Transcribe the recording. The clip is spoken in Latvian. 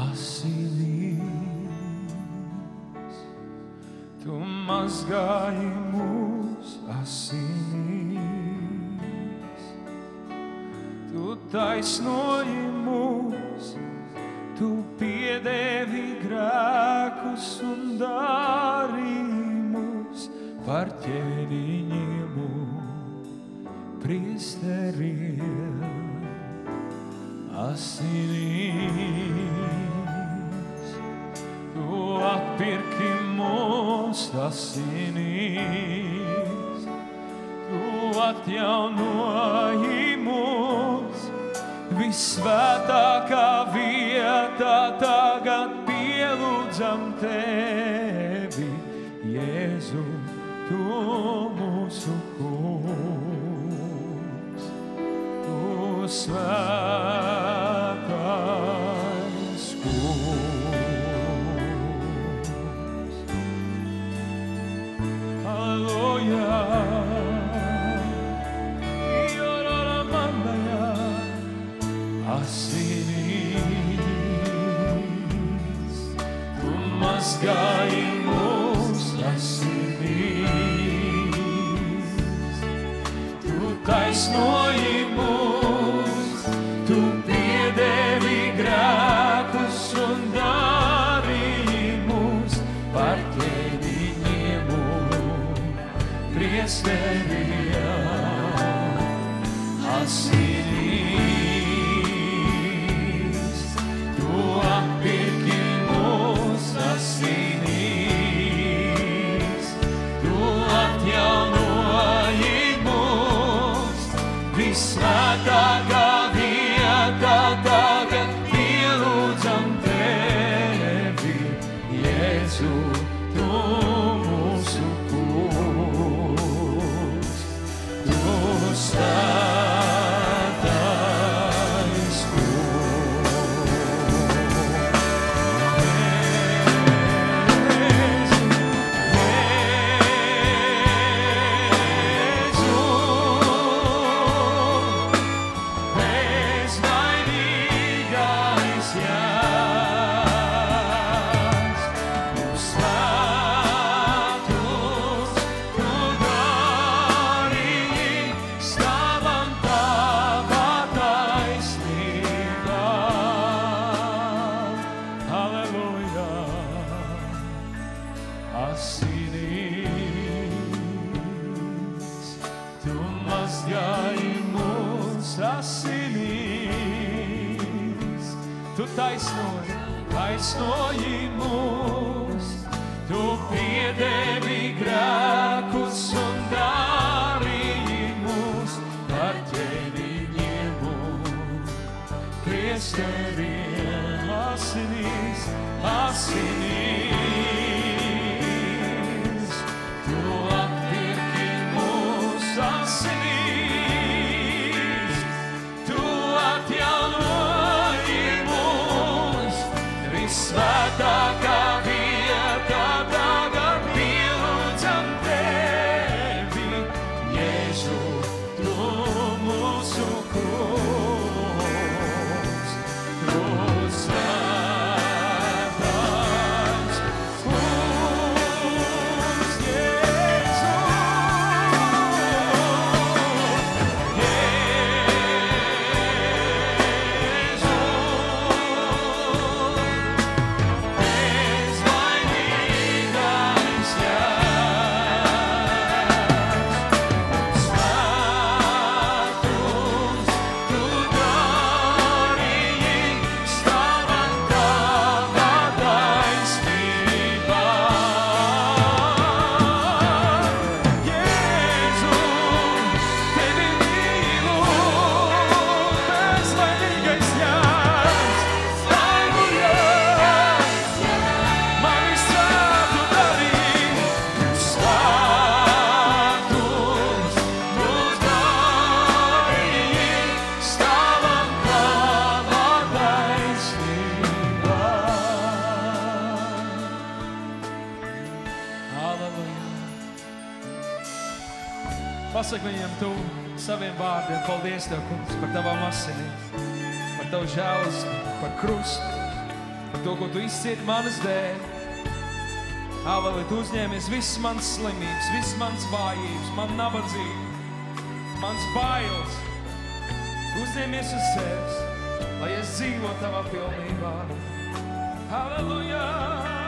asinīs. Tu mazgāji mūs asinīs. Tu taisnoji mūs, tu piedevi grēkus un darījumus par ķēniņiem un priesteriem. Asinīs, tu atpirki mūs asinīs, tu atjaunoji mūs, visvētākā vietā tagad pielūdzam tevi, Jēzu, tu mūsu kungs, tu svētais kungs. Halleluja, Ioraramandaya, asinīs, tu mazgāji mūs asinīs, tu taisnoji mūs, tu piedevi grēkus un darījumus par ķēniņiem un priesteriem. Asinīs, tu atpirki mūs asinīs, tu atjaunoji mūs, visvētākā vietā tagad pielūdzam tevi, Jēzu, tu mūsu kungs, tu svētais asinīs, tu mazgāji mūs asinīs, tu taisnoji mūs, tu piedevi grēkus un darījumus par ķēniņiem un priesteriem. Asinīs, asinīs, tu atpirki mūs asinīs, tu atjaunoji mūs, visvētākā vietā tagad pielūdzam tevi, Jēzu, tu mūsu kungs, tu svētais kungs, Jēzu, Jēzu, bezvainīgais Jēzus, svētus tu darīji stāvam tavā taisnībā. Jēzu, tevi mīlu, bezvainīgais Jēzus, Halleluja, mani svētu darīji, svētus tu darīji stāvam tavā taisnībā. Halleluja. Pasaki viņiem tu saviem vārdiem: paldies Tev, kungs, par Tavām asinīm, par Tavu žēlastību, par krustu. par to, ko tu izcieti manas dēļ. Halleluja, tu uzņēmies visas manas slimības, visas manas vājības, man nabadzība, mans bailes. Uzņēmies uz sevis, lai es dzīvo tavā pilnībā. Halleluja!